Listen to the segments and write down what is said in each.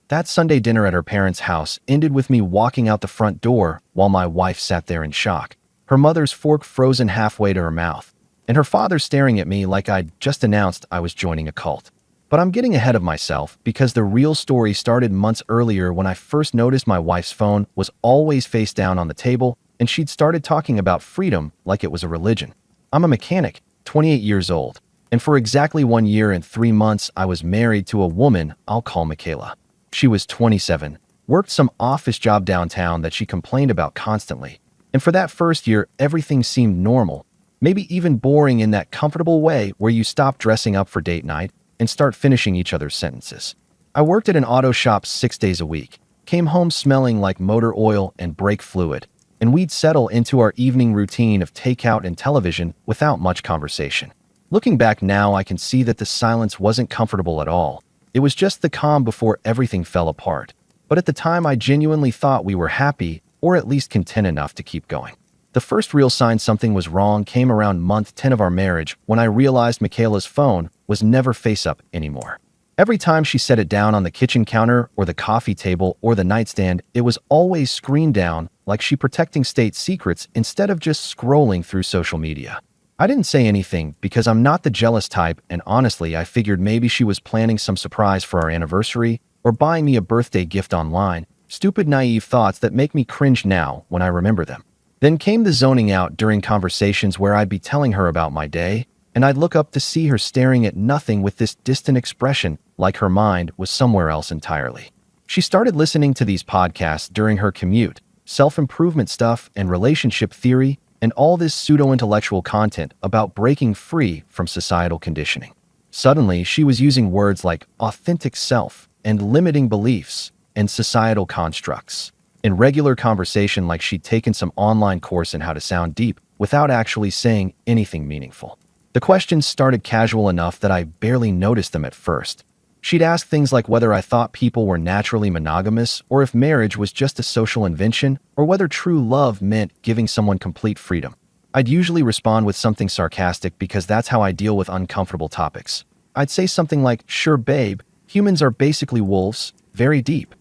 That Sunday dinner at her parents' house ended with me walking out the front door while my wife sat there in shock, her mother's fork frozen halfway to her mouth, and her father staring at me like I'd just announced I was joining a cult. But I'm getting ahead of myself because the real story started months earlier when I first noticed my wife's phone was always face down on the table and she'd started talking about freedom like it was a religion. I'm a mechanic, 28 years old, and for exactly 1 year and 3 months I was married to a woman I'll call Michaela. She was 27, worked some office job downtown that she complained about constantly, and for that first year everything seemed normal, maybe even boring in that comfortable way where you stop dressing up for date night and start finishing each other's sentences. I worked at an auto shop 6 days a week, came home smelling like motor oil and brake fluid, and we'd settle into our evening routine of takeout and television without much conversation. Looking back now, I can see that the silence wasn't comfortable at all. It was just the calm before everything fell apart. But at the time, I genuinely thought we were happy, or at least content enough to keep going. The first real sign something was wrong came around month 10 of our marriage when I realized Michaela's phone was never face up anymore. Every time she set it down on the kitchen counter or the coffee table or the nightstand, it was always screen down, like she protecting state secrets instead of just scrolling through social media. I didn't say anything because I'm not the jealous type, and honestly, I figured maybe she was planning some surprise for our anniversary or buying me a birthday gift online. Stupid, naive thoughts that make me cringe now when I remember them. Then came the zoning out during conversations where I'd be telling her about my day, and I'd look up to see her staring at nothing with this distant expression like her mind was somewhere else entirely. She started listening to these podcasts during her commute, self-improvement stuff and relationship theory, and all this pseudo-intellectual content about breaking free from societal conditioning. Suddenly, she was using words like authentic self and limiting beliefs and societal constructs in regular conversation, like she'd taken some online course in how to sound deep without actually saying anything meaningful. The questions started casual enough that I barely noticed them at first. She'd ask things like whether I thought people were naturally monogamous or if marriage was just a social invention or whether true love meant giving someone complete freedom. I'd usually respond with something sarcastic because that's how I deal with uncomfortable topics. I'd say something like, "Sure, babe, humans are basically wolves, very deep."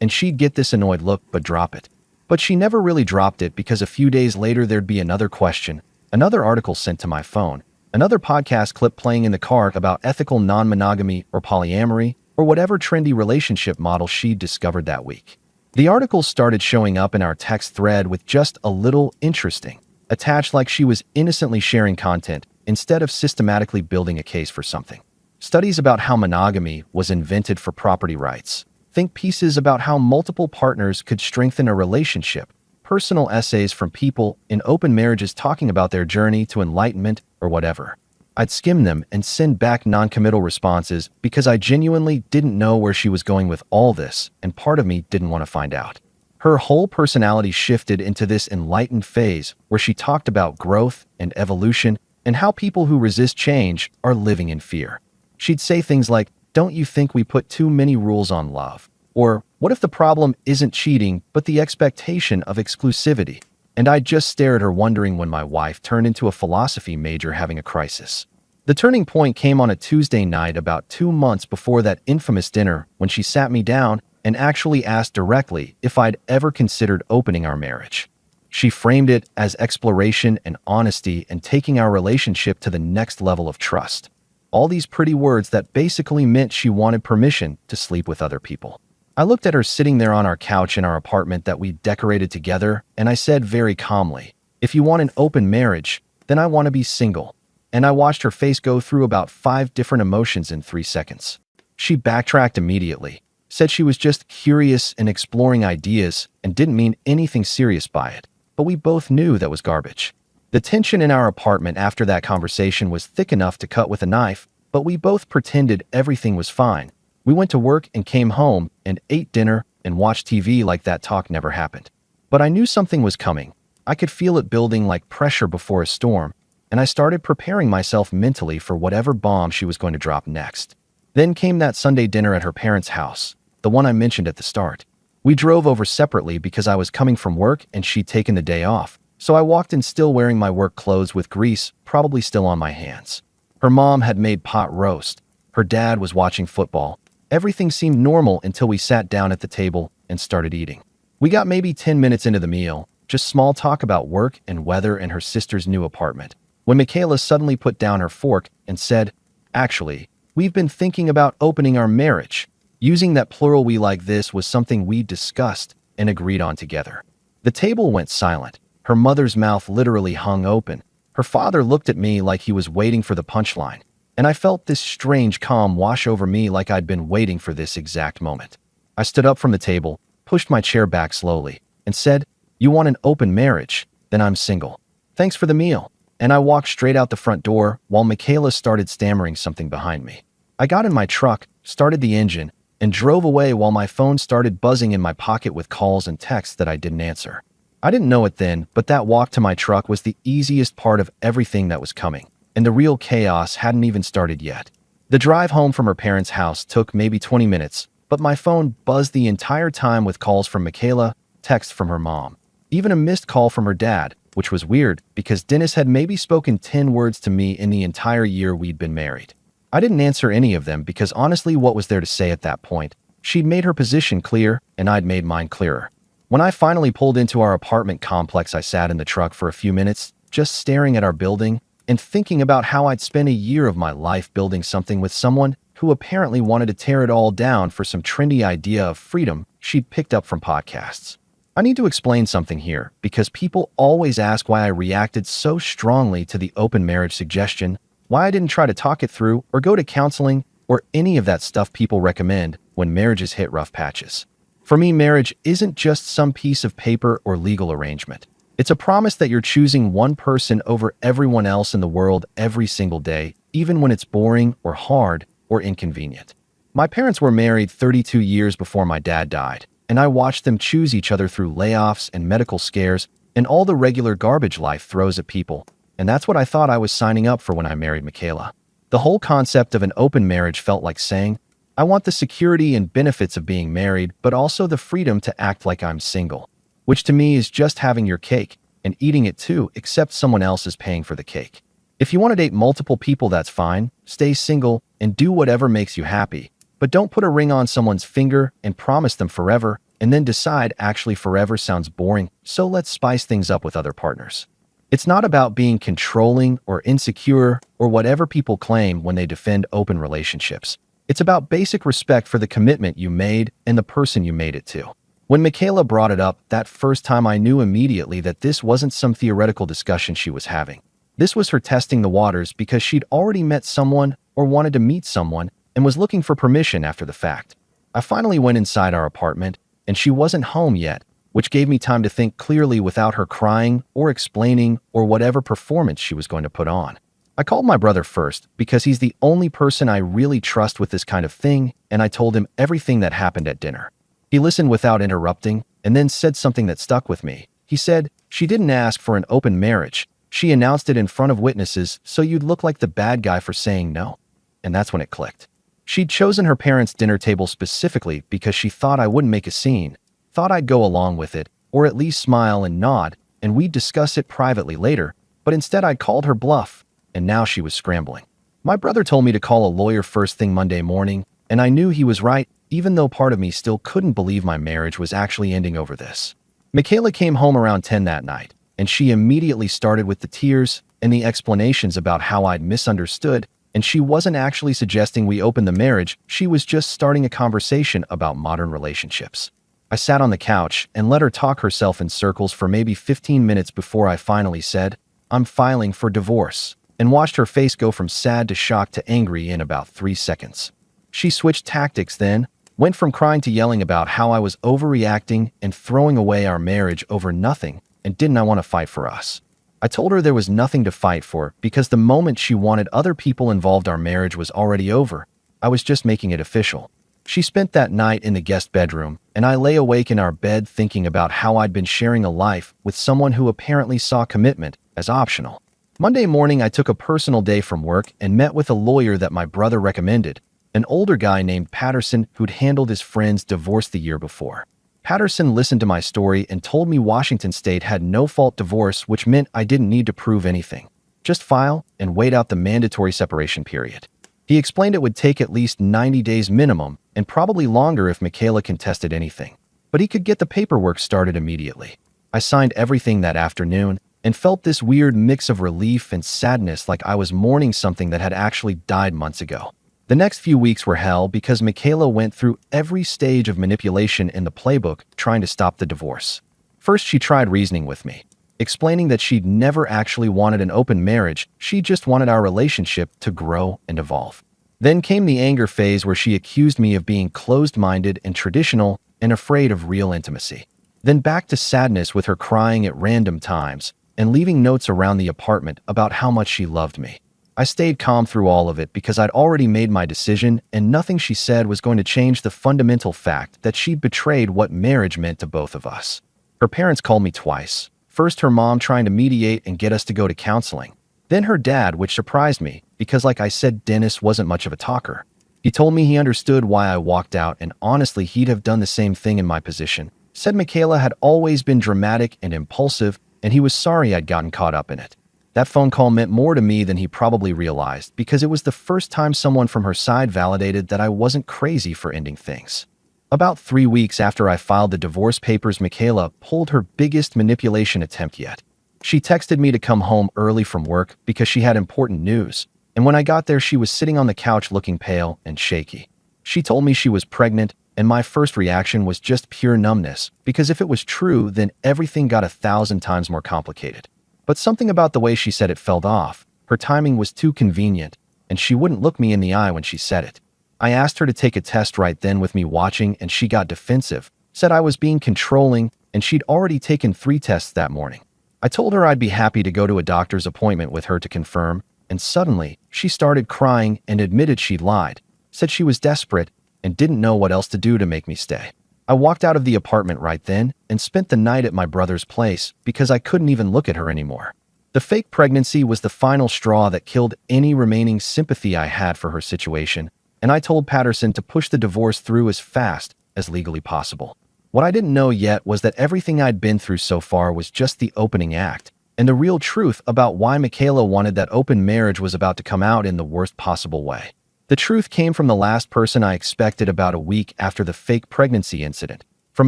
And she'd get this annoyed look but drop it. But she never really dropped it because a few days later there'd be another question, another article sent to my phone, another podcast clip playing in the car about ethical non-monogamy or polyamory or whatever trendy relationship model she'd discovered that week. The articles started showing up in our text thread with just a little interesting attached, like she was innocently sharing content instead of systematically building a case for something. Studies about how monogamy was invented for property rights. Think pieces about how multiple partners could strengthen a relationship. Personal essays from people in open marriages talking about their journey to enlightenment or whatever. I'd skim them and send back non-committal responses because I genuinely didn't know where she was going with all this, and part of me didn't want to find out. Her whole personality shifted into this enlightened phase where she talked about growth and evolution and how people who resist change are living in fear. She'd say things like, "Don't you think we put too many rules on love?" Or, "What if the problem isn't cheating, but the expectation of exclusivity?" And I'd just stare at her wondering when my wife turned into a philosophy major having a crisis. The turning point came on a Tuesday night about 2 months before that infamous dinner when she sat me down and actually asked directly if I'd ever considered opening our marriage. She framed it as exploration and honesty and taking our relationship to the next level of trust. All these pretty words that basically meant she wanted permission to sleep with other people. I looked at her sitting there on our couch in our apartment that we decorated together, and I said very calmly, "If you want an open marriage, then I want to be single." And I watched her face go through about 5 different emotions in 3 seconds. She backtracked immediately, said she was just curious and exploring ideas and didn't mean anything serious by it, but we both knew that was garbage. The tension in our apartment after that conversation was thick enough to cut with a knife, but we both pretended everything was fine. We went to work and came home and ate dinner and watched TV like that talk never happened. But I knew something was coming. I could feel it building like pressure before a storm, and I started preparing myself mentally for whatever bomb she was going to drop next. Then came that Sunday dinner at her parents' house, the one I mentioned at the start. We drove over separately because I was coming from work and she'd taken the day off, so I walked in still wearing my work clothes with grease probably still on my hands. Her mom had made pot roast. Her dad was watching football. Everything seemed normal until we sat down at the table and started eating. We got maybe 10 minutes into the meal, just small talk about work and weather and her sister's new apartment, when Michaela suddenly put down her fork and said, "Actually, we've been thinking about opening our marriage." Using that plural "we" like this was something we discussed and agreed on together. The table went silent. Her mother's mouth literally hung open. Her father looked at me like he was waiting for the punchline, and I felt this strange calm wash over me like I'd been waiting for this exact moment. I stood up from the table, pushed my chair back slowly, and said, "You want an open marriage? Then I'm single. Thanks for the meal." And I walked straight out the front door while Michaela started stammering something behind me. I got in my truck, started the engine, and drove away while my phone started buzzing in my pocket with calls and texts that I didn't answer. I didn't know it then, but that walk to my truck was the easiest part of everything that was coming, and the real chaos hadn't even started yet. The drive home from her parents' house took maybe 20 minutes, but my phone buzzed the entire time with calls from Michaela, texts from her mom, even a missed call from her dad, which was weird because Dennis had maybe spoken 10 words to me in the entire year we'd been married. I didn't answer any of them because honestly, what was there to say at that point? She'd made her position clear, and I'd made mine clearer. When I finally pulled into our apartment complex, I sat in the truck for a few minutes, just staring at our building and thinking about how I'd spent a year of my life building something with someone who apparently wanted to tear it all down for some trendy idea of freedom she'd picked up from podcasts. I need to explain something here because people always ask why I reacted so strongly to the open marriage suggestion, why I didn't try to talk it through or go to counseling or any of that stuff people recommend when marriages hit rough patches. For me, marriage isn't just some piece of paper or legal arrangement. It's a promise that you're choosing one person over everyone else in the world every single day, even when it's boring or hard or inconvenient. My parents were married 32 years before my dad died, and I watched them choose each other through layoffs and medical scares and all the regular garbage life throws at people, and that's what I thought I was signing up for when I married Michaela. The whole concept of an open marriage felt like saying, I want the security and benefits of being married, but also the freedom to act like I'm single, which to me is just having your cake and eating it too, except someone else is paying for the cake. If you want to date multiple people, that's fine. Stay single and do whatever makes you happy, but don't put a ring on someone's finger and promise them forever and then decide actually forever sounds boring, so let's spice things up with other partners. It's not about being controlling or insecure or whatever people claim when they defend open relationships. It's about basic respect for the commitment you made and the person you made it to. When Michaela brought it up that first time, I knew immediately that this wasn't some theoretical discussion she was having. This was her testing the waters because she'd already met someone or wanted to meet someone and was looking for permission after the fact. I finally went inside our apartment, and she wasn't home yet, which gave me time to think clearly without her crying or explaining or whatever performance she was going to put on. I called my brother first because he's the only person I really trust with this kind of thing, and I told him everything that happened at dinner. He listened without interrupting and then said something that stuck with me. He said, "She didn't ask for an open marriage. She announced it in front of witnesses so you'd look like the bad guy for saying no." And that's when it clicked. She'd chosen her parents' dinner table specifically because she thought I wouldn't make a scene, thought I'd go along with it, or at least smile and nod, and we'd discuss it privately later, but instead I'd called her bluff. And now she was scrambling. My brother told me to call a lawyer first thing Monday morning, and I knew he was right, even though part of me still couldn't believe my marriage was actually ending over this. Michaela came home around 10 that night, and she immediately started with the tears and the explanations about how I'd misunderstood, and she wasn't actually suggesting we open the marriage, she was just starting a conversation about modern relationships. I sat on the couch and let her talk herself in circles for maybe 15 minutes before I finally said, "I'm filing for divorce," and watched her face go from sad to shocked to angry in about 3 seconds. She switched tactics then, went from crying to yelling about how I was overreacting and throwing away our marriage over nothing, and didn't I want to fight for us. I told her there was nothing to fight for because the moment she wanted other people involved, our marriage was already over. I was just making it official. She spent that night in the guest bedroom, and I lay awake in our bed thinking about how I'd been sharing a life with someone who apparently saw commitment as optional. Monday morning, I took a personal day from work and met with a lawyer that my brother recommended, an older guy named Patterson who'd handled his friend's divorce the year before. Patterson listened to my story and told me Washington State had no-fault divorce, which meant I didn't need to prove anything. Just file and wait out the mandatory separation period. He explained it would take at least 90 days minimum and probably longer if Michaela contested anything. But he could get the paperwork started immediately. I signed everything that afternoon and felt this weird mix of relief and sadness, like I was mourning something that had actually died months ago. The next few weeks were hell because Michaela went through every stage of manipulation in the playbook trying to stop the divorce. First, she tried reasoning with me, explaining that she'd never actually wanted an open marriage, she just wanted our relationship to grow and evolve. Then came the anger phase where she accused me of being closed-minded and traditional and afraid of real intimacy. Then back to sadness with her crying at random times and leaving notes around the apartment about how much she loved me. I stayed calm through all of it because I'd already made my decision, and nothing she said was going to change the fundamental fact that she'd betrayed what marriage meant to both of us. Her parents called me twice. First, her mom trying to mediate and get us to go to counseling. Then her dad, which surprised me because, like I said, Dennis wasn't much of a talker. He told me he understood why I walked out, and honestly, he'd have done the same thing in my position. Said Michaela had always been dramatic and impulsive, and he was sorry I'd gotten caught up in it. That phone call meant more to me than he probably realized because it was the first time someone from her side validated that I wasn't crazy for ending things. About 3 weeks after I filed the divorce papers, Michaela pulled her biggest manipulation attempt yet. She texted me to come home early from work because she had important news, and when I got there, she was sitting on the couch looking pale and shaky. She told me she was pregnant, and my first reaction was just pure numbness because if it was true, then everything got 1,000 times more complicated. But something about the way she said it felt off. Her timing was too convenient, and she wouldn't look me in the eye when she said it. I asked her to take a test right then with me watching, and she got defensive, said I was being controlling, and she'd already taken 3 tests that morning. I told her I'd be happy to go to a doctor's appointment with her to confirm, and suddenly, she started crying and admitted she'd lied, said she was desperate, and didn't know what else to do to make me stay. I walked out of the apartment right then and spent the night at my brother's place because I couldn't even look at her anymore. The fake pregnancy was the final straw that killed any remaining sympathy I had for her situation, and I told Patterson to push the divorce through as fast as legally possible. What I didn't know yet was that everything I'd been through so far was just the opening act, and the real truth about why Michaela wanted that open marriage was about to come out in the worst possible way. The truth came from the last person I expected about a week after the fake pregnancy incident, from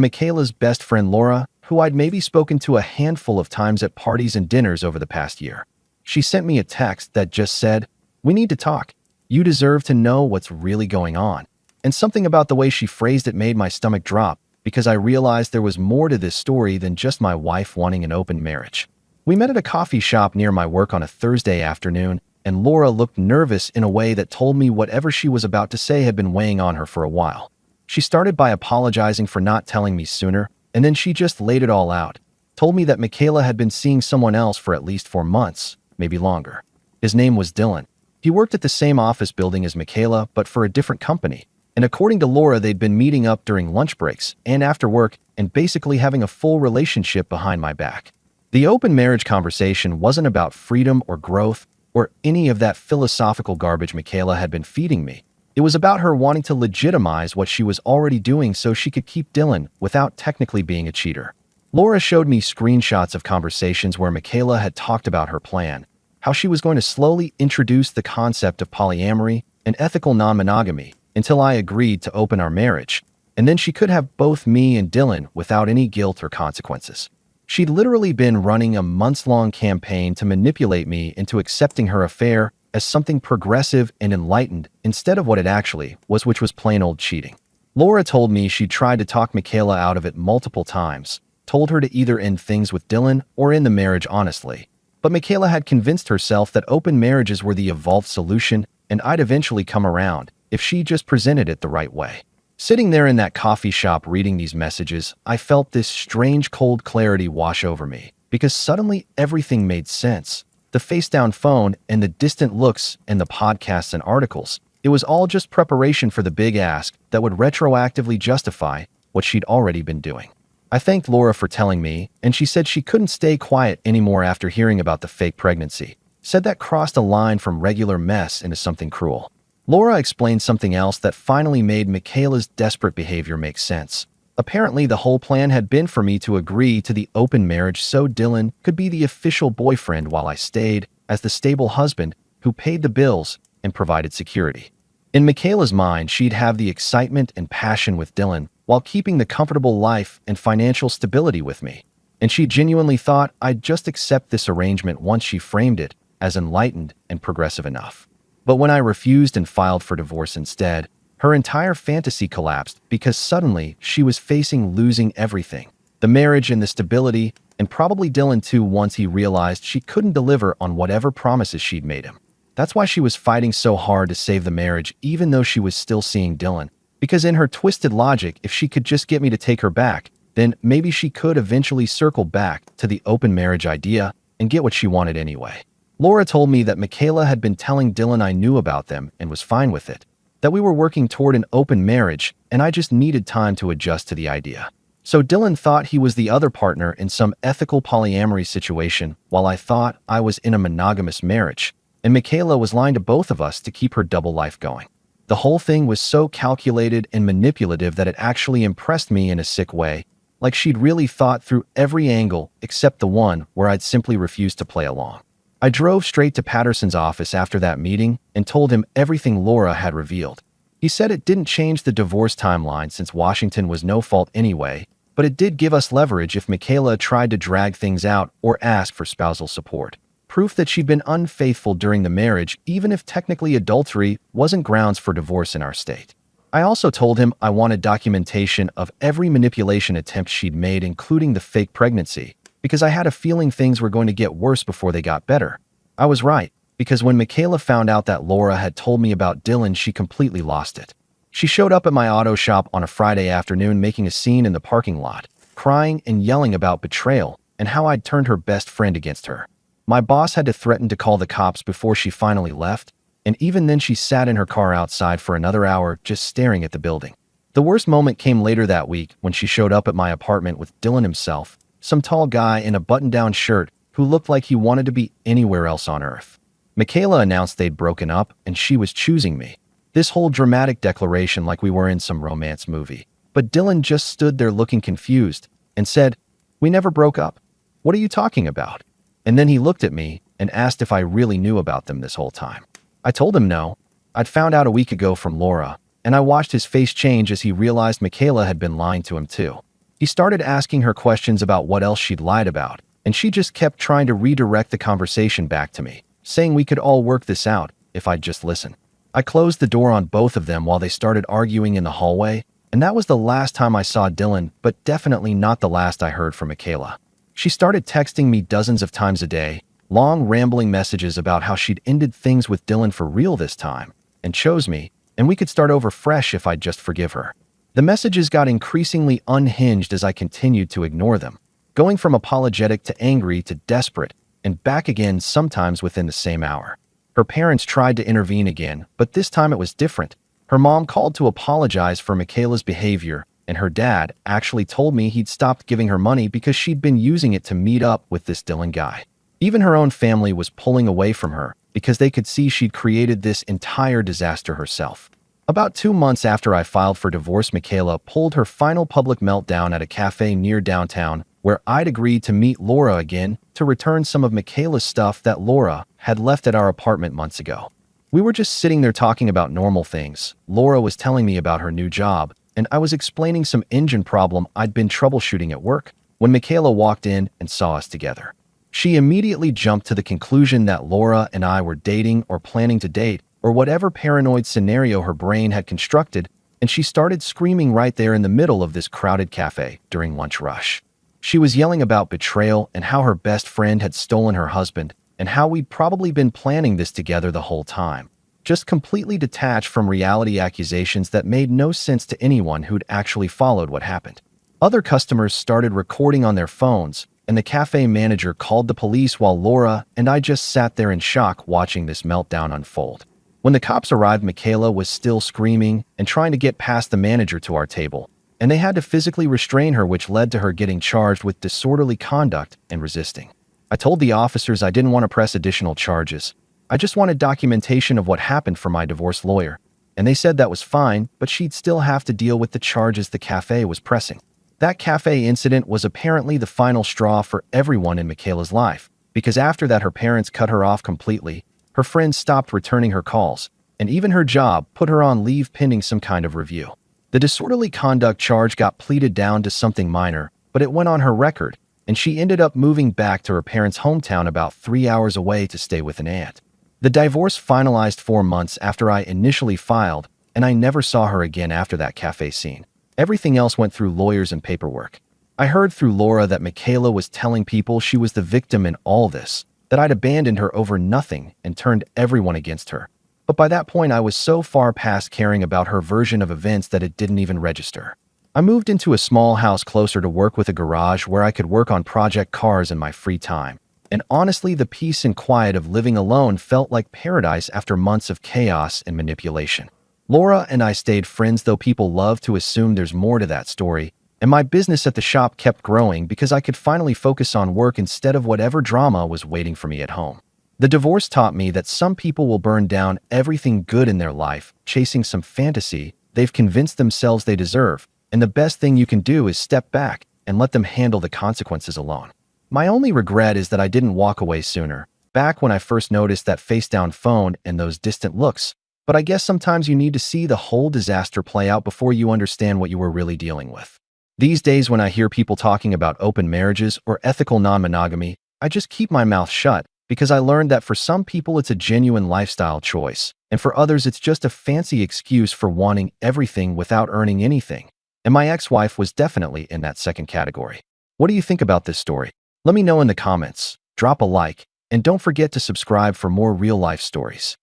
Michaela's best friend Laura, who I'd maybe spoken to a handful of times at parties and dinners over the past year. She sent me a text that just said, "We need to talk. You deserve to know what's really going on." And something about the way she phrased it made my stomach drop because I realized there was more to this story than just my wife wanting an open marriage. We met at a coffee shop near my work on a Thursday afternoon, and Laura looked nervous in a way that told me whatever she was about to say had been weighing on her for a while. She started by apologizing for not telling me sooner, and then she just laid it all out. Told me that Michaela had been seeing someone else for at least 4 months, maybe longer. His name was Dylan. He worked at the same office building as Michaela, but for a different company. And according to Laura, they'd been meeting up during lunch breaks and after work and basically having a full relationship behind my back. The open marriage conversation wasn't about freedom or growth or any of that philosophical garbage Michaela had been feeding me. It was about her wanting to legitimize what she was already doing so she could keep Dylan without technically being a cheater. Laura showed me screenshots of conversations where Michaela had talked about her plan, how she was going to slowly introduce the concept of polyamory and ethical non-monogamy until I agreed to open our marriage, and then she could have both me and Dylan without any guilt or consequences. She'd literally been running a months-long campaign to manipulate me into accepting her affair as something progressive and enlightened instead of what it actually was, which was plain old cheating. Laura told me she'd tried to talk Michaela out of it multiple times, told her to either end things with Dylan or end the marriage honestly. But Michaela had convinced herself that open marriages were the evolved solution and I'd eventually come around if she just presented it the right way. Sitting there in that coffee shop reading these messages, I felt this strange cold clarity wash over me because suddenly everything made sense. The face-down phone and the distant looks and the podcasts and articles, it was all just preparation for the big ask that would retroactively justify what she'd already been doing. I thanked Laura for telling me, and she said she couldn't stay quiet anymore after hearing about the fake pregnancy. Said that crossed a line from regular mess into something cruel. Laura explained something else that finally made Michaela's desperate behavior make sense. Apparently, the whole plan had been for me to agree to the open marriage so Dylan could be the official boyfriend while I stayed as the stable husband who paid the bills and provided security. In Michaela's mind, she'd have the excitement and passion with Dylan while keeping the comfortable life and financial stability with me. And she genuinely thought I'd just accept this arrangement once she framed it as enlightened and progressive enough. But when I refused and filed for divorce instead, her entire fantasy collapsed because suddenly she was facing losing everything: the marriage and the stability, and probably Dylan too once he realized she couldn't deliver on whatever promises she'd made him. That's why she was fighting so hard to save the marriage even though she was still seeing Dylan, because in her twisted logic, if she could just get me to take her back, then maybe she could eventually circle back to the open marriage idea and get what she wanted anyway. Laura told me that Michaela had been telling Dylan I knew about them and was fine with it, that we were working toward an open marriage and I just needed time to adjust to the idea. So Dylan thought he was the other partner in some ethical polyamory situation while I thought I was in a monogamous marriage, and Michaela was lying to both of us to keep her double life going. The whole thing was so calculated and manipulative that it actually impressed me in a sick way, like she'd really thought through every angle except the one where I'd simply refused to play along. I drove straight to Patterson's office after that meeting and told him everything Laura had revealed. He said it didn't change the divorce timeline since Washington was no fault anyway, but it did give us leverage if Michaela tried to drag things out or ask for spousal support. Proof that she'd been unfaithful during the marriage, even if technically adultery wasn't grounds for divorce in our state. I also told him I wanted documentation of every manipulation attempt she'd made, including the fake pregnancy, because I had a feeling things were going to get worse before they got better. I was right, because when Michaela found out that Laura had told me about Dylan, she completely lost it. She showed up at my auto shop on a Friday afternoon making a scene in the parking lot, crying and yelling about betrayal and how I'd turned her best friend against her. My boss had to threaten to call the cops before she finally left, and even then she sat in her car outside for another hour just staring at the building. The worst moment came later that week when she showed up at my apartment with Dylan himself, some tall guy in a button-down shirt who looked like he wanted to be anywhere else on earth. Michaela announced they'd broken up and she was choosing me. This whole dramatic declaration like we were in some romance movie. But Dylan just stood there looking confused and said, "We never broke up. What are you talking about?" And then he looked at me and asked if I really knew about them this whole time. I told him no. I'd found out a week ago from Laura, and I watched his face change as he realized Michaela had been lying to him too. He started asking her questions about what else she'd lied about, and she just kept trying to redirect the conversation back to me, saying we could all work this out if I'd just listen. I closed the door on both of them while they started arguing in the hallway, and that was the last time I saw Dylan, but definitely not the last I heard from Michaela. She started texting me dozens of times a day, long rambling messages about how she'd ended things with Dylan for real this time, and chose me, and we could start over fresh if I'd just forgive her. The messages got increasingly unhinged as I continued to ignore them, going from apologetic to angry to desperate, and back again sometimes within the same hour. Her parents tried to intervene again, but this time it was different. Her mom called to apologize for Michaela's behavior, and her dad actually told me he'd stopped giving her money because she'd been using it to meet up with this Dylan guy. Even her own family was pulling away from her because they could see she'd created this entire disaster herself. About 2 months after I filed for divorce, Michaela pulled her final public meltdown at a cafe near downtown where I'd agreed to meet Laura again to return some of Michaela's stuff that Laura had left at our apartment months ago. We were just sitting there talking about normal things. Laura was telling me about her new job, and I was explaining some engine problem I'd been troubleshooting at work when Michaela walked in and saw us together. She immediately jumped to the conclusion that Laura and I were dating or planning to date, or whatever paranoid scenario her brain had constructed, and she started screaming right there in the middle of this crowded cafe during lunch rush. She was yelling about betrayal and how her best friend had stolen her husband, and how we'd probably been planning this together the whole time, just completely detached from reality accusations that made no sense to anyone who'd actually followed what happened. Other customers started recording on their phones, and the cafe manager called the police while Laura and I just sat there in shock watching this meltdown unfold. When the cops arrived, Michaela was still screaming and trying to get past the manager to our table, and they had to physically restrain her, which led to her getting charged with disorderly conduct and resisting. I told the officers I didn't want to press additional charges. I just wanted documentation of what happened from my divorce lawyer, and they said that was fine, but she'd still have to deal with the charges the cafe was pressing. That cafe incident was apparently the final straw for everyone in Michaela's life, because after that her parents cut her off completely, her friends stopped returning her calls, and even her job put her on leave pending some kind of review. The disorderly conduct charge got pleaded down to something minor, but it went on her record, and she ended up moving back to her parents' hometown about 3 hours away to stay with an aunt. The divorce finalized 4 months after I initially filed, and I never saw her again after that cafe scene. Everything else went through lawyers and paperwork. I heard through Laura that Michaela was telling people she was the victim in all this, that I'd abandoned her over nothing and turned everyone against her. But by that point, I was so far past caring about her version of events that it didn't even register. I moved into a small house closer to work with a garage where I could work on project cars in my free time. And honestly, the peace and quiet of living alone felt like paradise after months of chaos and manipulation. Laura and I stayed friends, though people love to assume there's more to that story, and my business at the shop kept growing because I could finally focus on work instead of whatever drama was waiting for me at home. The divorce taught me that some people will burn down everything good in their life, chasing some fantasy they've convinced themselves they deserve, and the best thing you can do is step back and let them handle the consequences alone. My only regret is that I didn't walk away sooner, back when I first noticed that face-down phone and those distant looks, but I guess sometimes you need to see the whole disaster play out before you understand what you were really dealing with. These days, when I hear people talking about open marriages or ethical non-monogamy, I just keep my mouth shut, because I learned that for some people it's a genuine lifestyle choice, and for others it's just a fancy excuse for wanting everything without earning anything. And my ex-wife was definitely in that second category. What do you think about this story? Let me know in the comments, drop a like, and don't forget to subscribe for more real-life stories.